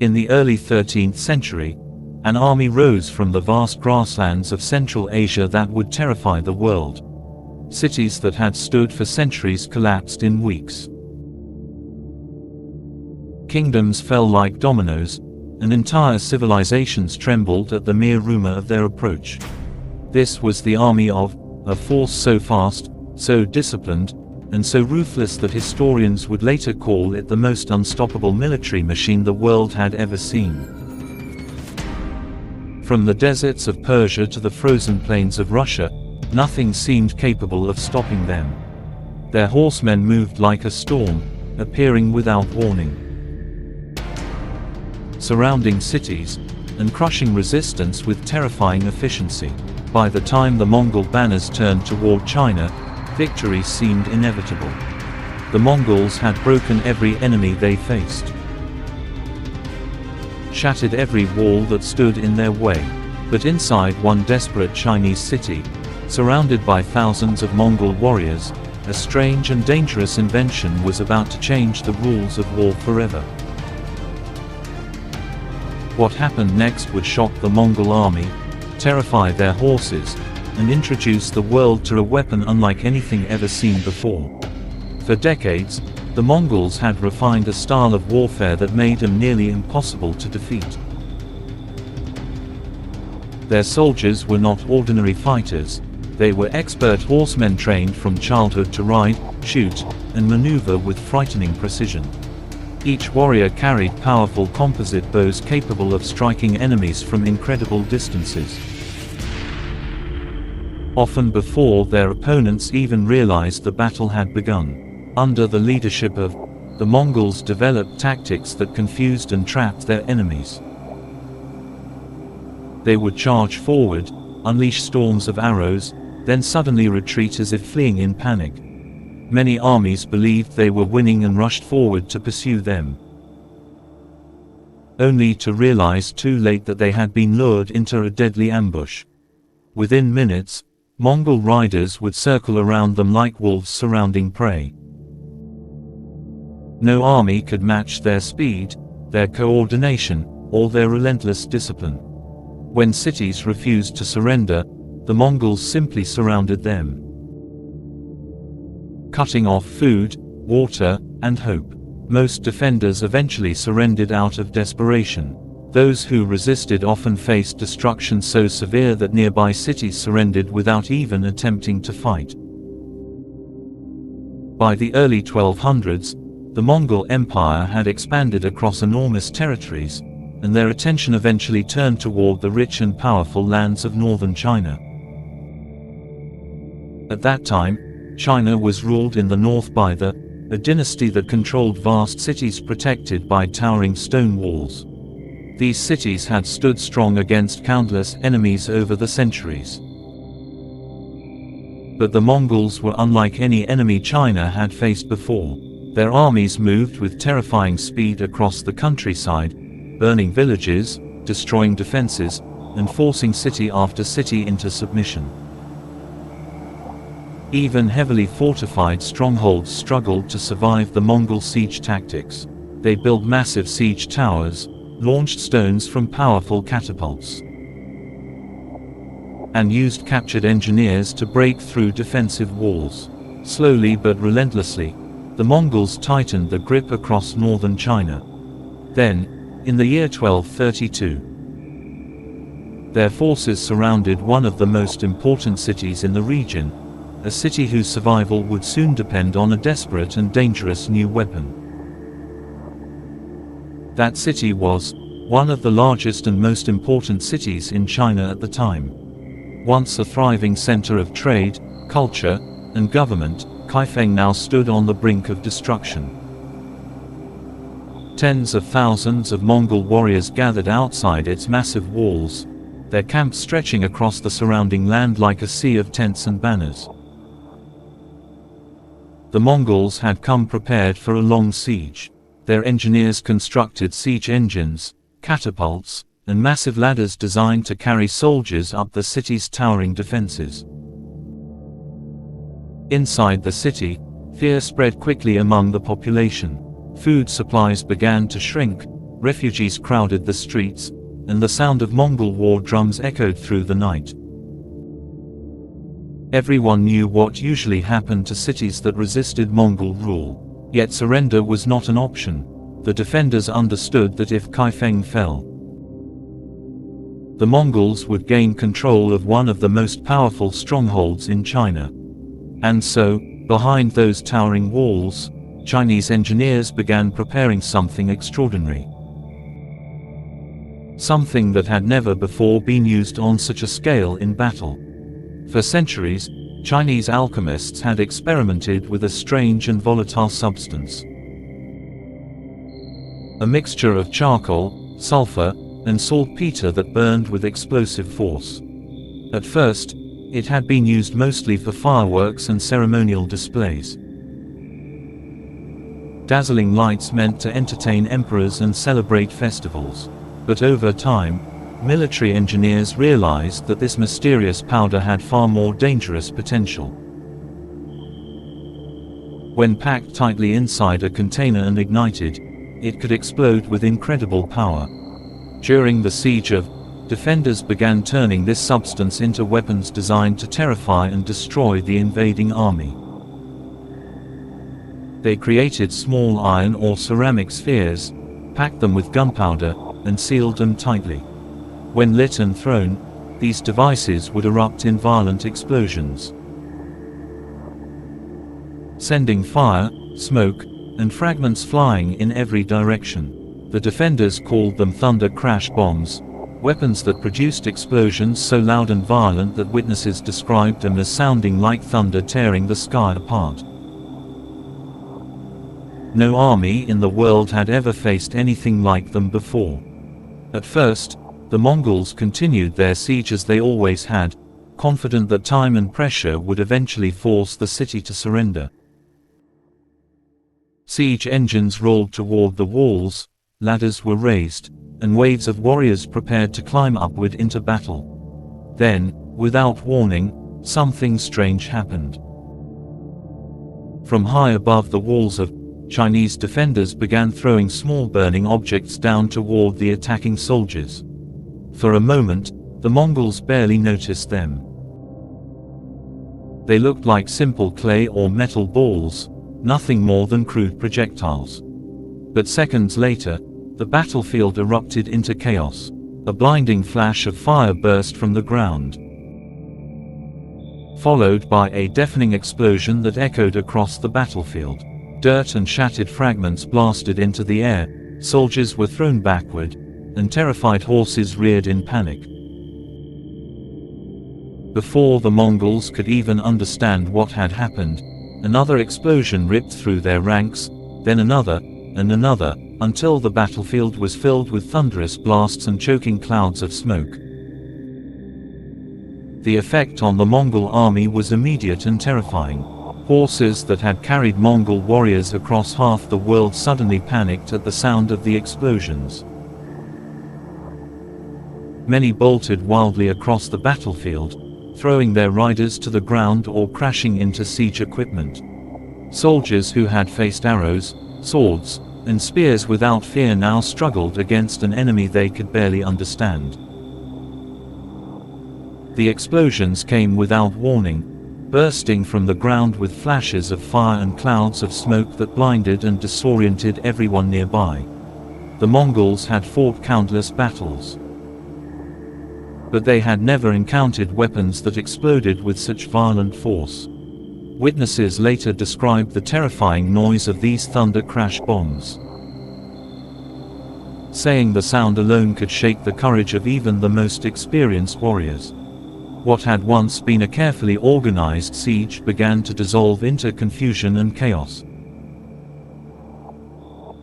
In the early 13th century, an army rose from the vast grasslands of Central Asia that would terrify the world. Cities that had stood for centuries collapsed in weeks. Kingdoms fell like dominoes, and entire civilizations trembled at the mere rumor of their approach. This was the army of a force so fast, so disciplined, and so ruthless that historians would later call it the most unstoppable military machine the world had ever seen. From the deserts of Persia to the frozen plains of Russia, nothing seemed capable of stopping them. Their horsemen moved like a storm, appearing without warning, surrounding cities, and crushing resistance with terrifying efficiency. By the time the Mongol banners turned toward China, victory seemed inevitable. The Mongols had broken every enemy they faced, shattered every wall that stood in their way. But inside one desperate Chinese city, surrounded by thousands of Mongol warriors, a strange and dangerous invention was about to change the rules of war forever. What happened next would shock the Mongol army, terrify their horses, and introduce the world to a weapon unlike anything ever seen before. For decades, the Mongols had refined a style of warfare that made them nearly impossible to defeat. Their soldiers were not ordinary fighters, they were expert horsemen trained from childhood to ride, shoot, and maneuver with frightening precision. Each warrior carried powerful composite bows capable of striking enemies from incredible distances, often before their opponents even realized the battle had begun. Under the leadership of the Mongols developed tactics that confused and trapped their enemies. They would charge forward, unleash storms of arrows, then suddenly retreat as if fleeing in panic. Many armies believed they were winning and rushed forward to pursue them, only to realize too late that they had been lured into a deadly ambush. Within minutes, Mongol riders would circle around them like wolves surrounding prey. No army could match their speed, their coordination, or their relentless discipline. When cities refused to surrender, the Mongols simply surrounded them, cutting off food, water, and hope. Most defenders eventually surrendered out of desperation. Those who resisted often faced destruction so severe that nearby cities surrendered without even attempting to fight. By the early 1200s, the Mongol Empire had expanded across enormous territories, and their attention eventually turned toward the rich and powerful lands of northern China. At that time, China was ruled in the north by a dynasty that controlled vast cities protected by towering stone walls. These cities had stood strong against countless enemies over the centuries. But the Mongols were unlike any enemy China had faced before. Their armies moved with terrifying speed across the countryside, burning villages, destroying defenses, and forcing city after city into submission. Even heavily fortified strongholds struggled to survive the Mongol siege tactics. They built massive siege towers, launched stones from powerful catapults, and used captured engineers to break through defensive walls. Slowly but relentlessly, the Mongols tightened the grip across northern China. Then, in the year 1232, their forces surrounded one of the most important cities in the region, a city whose survival would soon depend on a desperate and dangerous new weapon. That city was one of the largest and most important cities in China at the time. Once a thriving center of trade, culture, and government, Kaifeng now stood on the brink of destruction. Tens of thousands of Mongol warriors gathered outside its massive walls, their camps stretching across the surrounding land like a sea of tents and banners. The Mongols had come prepared for a long siege. Their engineers constructed siege engines, catapults, and massive ladders designed to carry soldiers up the city's towering defenses. Inside the city, fear spread quickly among the population. Food supplies began to shrink, refugees crowded the streets, and the sound of Mongol war drums echoed through the night. Everyone knew what usually happened to cities that resisted Mongol rule. Yet surrender was not an option. The defenders understood that if Kaifeng fell, the Mongols would gain control of one of the most powerful strongholds in China. And so, behind those towering walls, Chinese engineers began preparing something extraordinary. Something that had never before been used on such a scale in battle. For centuries, Chinese alchemists had experimented with a strange and volatile substance. A mixture of charcoal, sulfur, and saltpeter that burned with explosive force. At first, it had been used mostly for fireworks and ceremonial displays. Dazzling lights meant to entertain emperors and celebrate festivals. But over time, military engineers realized that this mysterious powder had far more dangerous potential. When packed tightly inside a container and ignited, it could explode with incredible power. During the siege of, defenders began turning this substance into weapons designed to terrify and destroy the invading army. They created small iron or ceramic spheres, packed them with gunpowder, and sealed them tightly. When lit and thrown, these devices would erupt in violent explosions, sending fire, smoke, and fragments flying in every direction. The defenders called them thunder crash bombs, weapons that produced explosions so loud and violent that witnesses described them as sounding like thunder tearing the sky apart. No army in the world had ever faced anything like them before. At first, the Mongols continued their siege as they always had, confident that time and pressure would eventually force the city to surrender. Siege engines rolled toward the walls, ladders were raised, and waves of warriors prepared to climb upward into battle. Then, without warning, something strange happened. From high above the walls of Chinese defenders began throwing small burning objects down toward the attacking soldiers. For a moment, the Mongols barely noticed them. They looked like simple clay or metal balls, nothing more than crude projectiles. But seconds later, the battlefield erupted into chaos. A blinding flash of fire burst from the ground, followed by a deafening explosion that echoed across the battlefield. Dirt and shattered fragments blasted into the air, soldiers were thrown backward, and terrified horses reared in panic. Before the Mongols could even understand what had happened, another explosion ripped through their ranks, then another, and another, until the battlefield was filled with thunderous blasts and choking clouds of smoke. The effect on the Mongol army was immediate and terrifying. Horses that had carried Mongol warriors across half the world suddenly panicked at the sound of the explosions. Many bolted wildly across the battlefield, throwing their riders to the ground or crashing into siege equipment. Soldiers who had faced arrows, swords, and spears without fear now struggled against an enemy they could barely understand. The explosions came without warning, bursting from the ground with flashes of fire and clouds of smoke that blinded and disoriented everyone nearby. The Mongols had fought countless battles, but they had never encountered weapons that exploded with such violent force. Witnesses later described the terrifying noise of these thunder crash bombs, saying the sound alone could shake the courage of even the most experienced warriors. What had once been a carefully organized siege began to dissolve into confusion and chaos.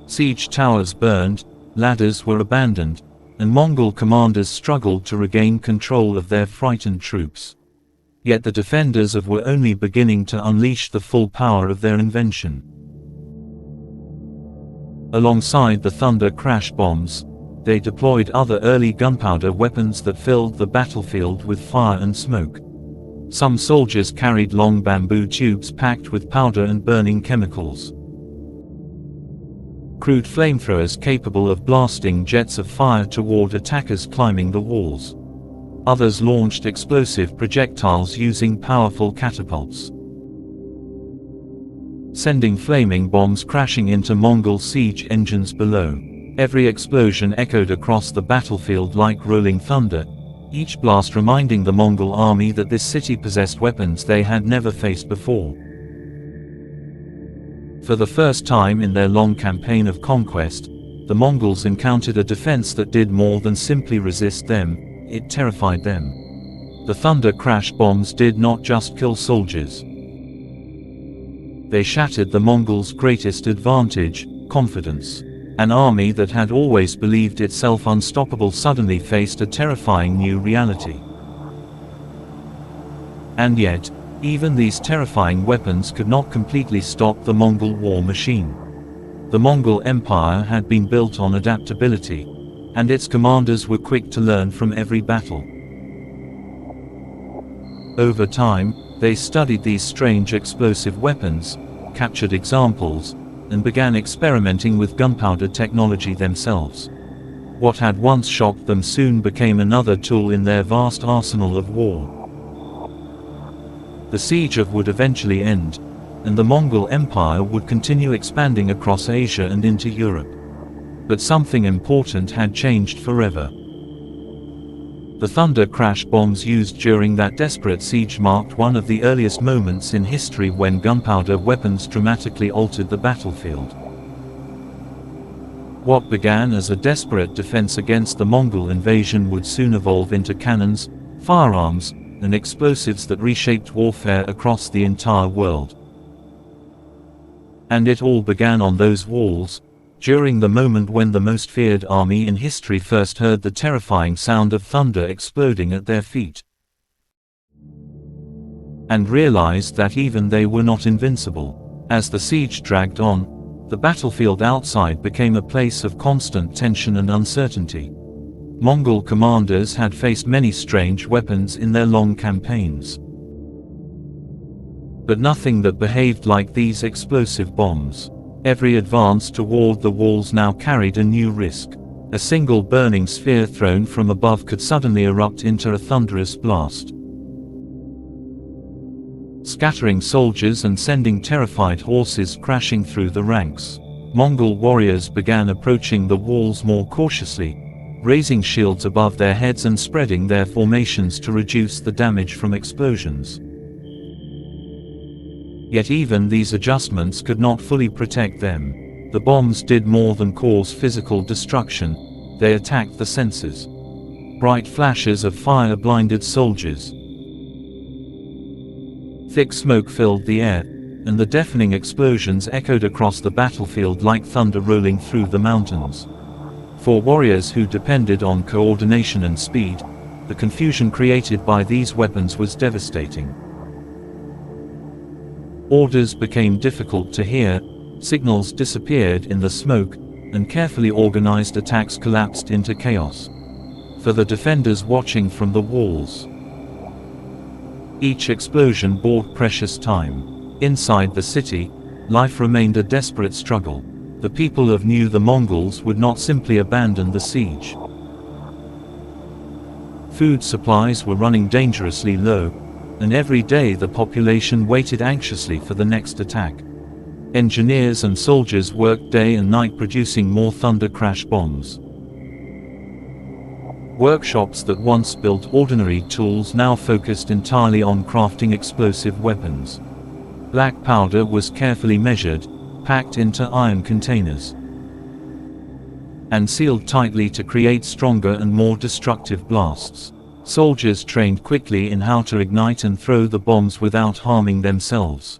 Siege towers burned, ladders were abandoned, and Mongol commanders struggled to regain control of their frightened troops. Yet the defenders were only beginning to unleash the full power of their invention. Alongside the thunder crash bombs, they deployed other early gunpowder weapons that filled the battlefield with fire and smoke. Some soldiers carried long bamboo tubes packed with powder and burning chemicals. crude flamethrowers capable of blasting jets of fire toward attackers climbing the walls. Others launched explosive projectiles using powerful catapults, sending flaming bombs crashing into Mongol siege engines below. Every explosion echoed across the battlefield like rolling thunder, each blast reminding the Mongol army that this city possessed weapons they had never faced before. For the first time in their long campaign of conquest, the Mongols encountered a defense that did more than simply resist them, it terrified them. The thunder crash bombs did not just kill soldiers. They shattered the Mongols' greatest advantage, confidence. An army that had always believed itself unstoppable suddenly faced a terrifying new reality. And yet, even these terrifying weapons could not completely stop the Mongol war machine. The Mongol Empire had been built on adaptability, and its commanders were quick to learn from every battle. Over time, they studied these strange explosive weapons, captured examples, and began experimenting with gunpowder technology themselves. What had once shocked them soon became another tool in their vast arsenal of war. The siege would eventually end, and the Mongol Empire would continue expanding across Asia and into Europe. But something important had changed forever. The thunder crash bombs used during that desperate siege marked one of the earliest moments in history when gunpowder weapons dramatically altered the battlefield. What began as a desperate defense against the Mongol invasion would soon evolve into cannons, firearms, and explosives that reshaped warfare across the entire world. And it all began on those walls, during the moment when the most feared army in history first heard the terrifying sound of thunder exploding at their feet, and realized that even they were not invincible. As the siege dragged on, the battlefield outside became a place of constant tension and uncertainty. Mongol commanders had faced many strange weapons in their long campaigns, but nothing that behaved like these explosive bombs. Every advance toward the walls now carried a new risk. A single burning sphere thrown from above could suddenly erupt into a thunderous blast, scattering soldiers and sending terrified horses crashing through the ranks. Mongol warriors began approaching the walls more cautiously, raising shields above their heads and spreading their formations to reduce the damage from explosions. Yet even these adjustments could not fully protect them. The bombs did more than cause physical destruction, they attacked the senses. Bright flashes of fire blinded soldiers. Thick smoke filled the air, and the deafening explosions echoed across the battlefield like thunder rolling through the mountains. For warriors who depended on coordination and speed, the confusion created by these weapons was devastating. Orders became difficult to hear, signals disappeared in the smoke, and carefully organized attacks collapsed into chaos. For the defenders watching from the walls, each explosion bought precious time. Inside the city, life remained a desperate struggle. The people of the Mongols would not simply abandon the siege. Food supplies were running dangerously low, and every day the population waited anxiously for the next attack. Engineers and soldiers worked day and night producing more thunder crash bombs. Workshops that once built ordinary tools now focused entirely on crafting explosive weapons. Black powder was carefully measured, packed into iron containers, and sealed tightly to create stronger and more destructive blasts. Soldiers trained quickly in how to ignite and throw the bombs without harming themselves.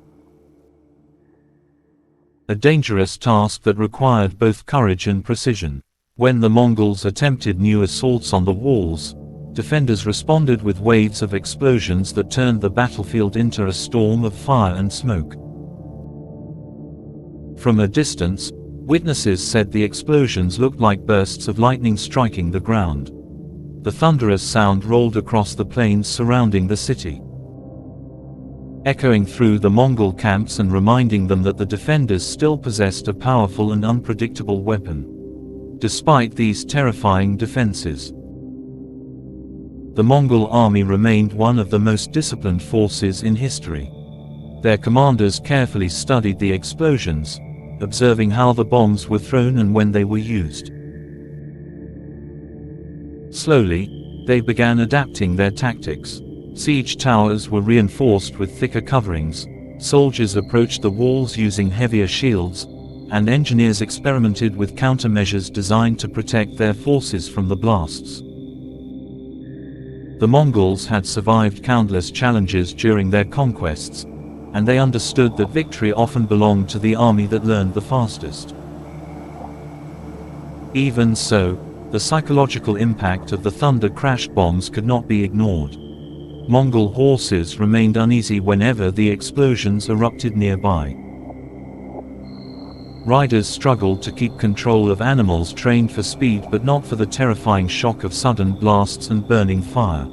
A dangerous task that required both courage and precision. When the Mongols attempted new assaults on the walls, defenders responded with waves of explosions that turned the battlefield into a storm of fire and smoke. From a distance, witnesses said the explosions looked like bursts of lightning striking the ground. The thunderous sound rolled across the plains surrounding the city. echoing through the Mongol camps and reminding them that the defenders still possessed a powerful and unpredictable weapon. Despite these terrifying defenses, the Mongol army remained one of the most disciplined forces in history. Their commanders carefully studied the explosions, observing how the bombs were thrown and when they were used. Slowly, they began adapting their tactics. Siege towers were reinforced with thicker coverings, soldiers approached the walls using heavier shields, and engineers experimented with countermeasures designed to protect their forces from the blasts. The Mongols had survived countless challenges during their conquests, and they understood that victory often belonged to the army that learned the fastest. Even so, the psychological impact of the thunder crash bombs could not be ignored. Mongol horses remained uneasy whenever the explosions erupted nearby. Riders struggled to keep control of animals trained for speed but not for the terrifying shock of sudden blasts and burning fire.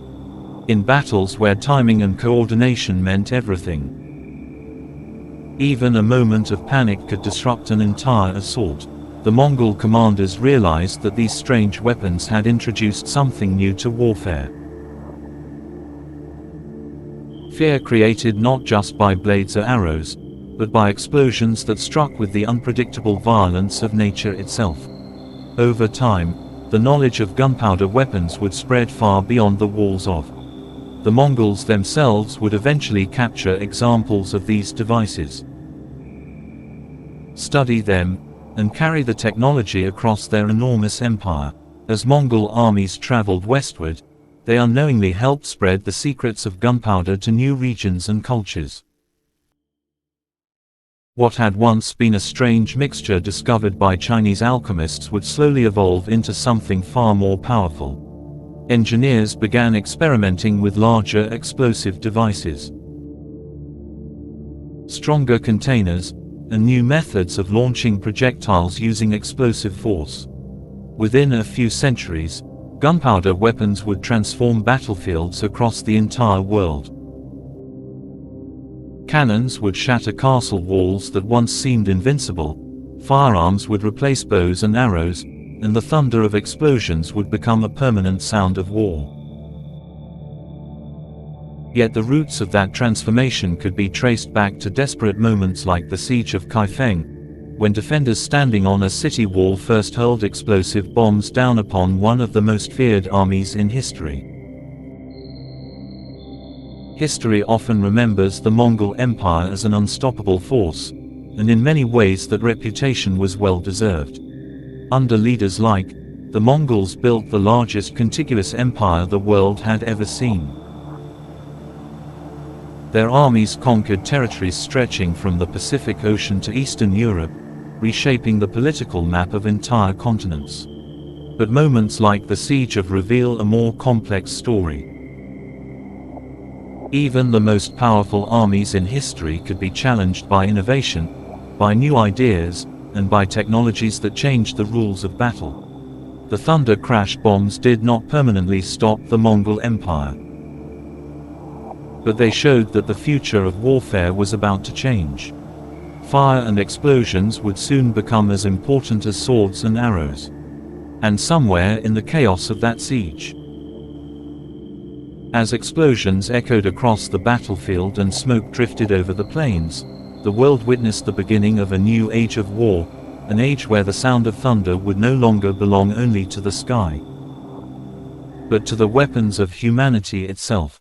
In battles where timing and coordination meant everything, even a moment of panic could disrupt an entire assault. The Mongol commanders realized that these strange weapons had introduced something new to warfare. Fear created not just by blades or arrows, but by explosions that struck with the unpredictable violence of nature itself. Over time, the knowledge of gunpowder weapons would spread far beyond the walls of. The Mongols themselves would eventually capture examples of these devices, study them, and carry the technology across their enormous empire. As Mongol armies traveled westward, they unknowingly helped spread the secrets of gunpowder to new regions and cultures. What had once been a strange mixture discovered by Chinese alchemists would slowly evolve into something far more powerful. Engineers began experimenting with larger explosive devices, stronger containers, and new methods of launching projectiles using explosive force. Within a few centuries, gunpowder weapons would transform battlefields across the entire world. Cannons would shatter castle walls that once seemed invincible, firearms would replace bows and arrows, and the thunder of explosions would become a permanent sound of war. Yet the roots of that transformation could be traced back to desperate moments like the siege of Kaifeng, when defenders standing on a city wall first hurled explosive bombs down upon one of the most feared armies in history. History often remembers the Mongol Empire as an unstoppable force, and in many ways that reputation was well deserved. Under leaders like the Mongols built the largest contiguous empire the world had ever seen. Their armies conquered territories stretching from the Pacific Ocean to Eastern Europe, reshaping the political map of entire continents. But moments like the siege reveal a more complex story. Even the most powerful armies in history could be challenged by innovation, by new ideas, and by technologies that changed the rules of battle. The thunder crash bombs did not permanently stop the Mongol Empire, but they showed that the future of warfare was about to change. Fire and explosions would soon become as important as swords and arrows. And somewhere in the chaos of that siege, as explosions echoed across the battlefield and smoke drifted over the plains, the world witnessed the beginning of a new age of war, an age where the sound of thunder would no longer belong only to the sky, but to the weapons of humanity itself.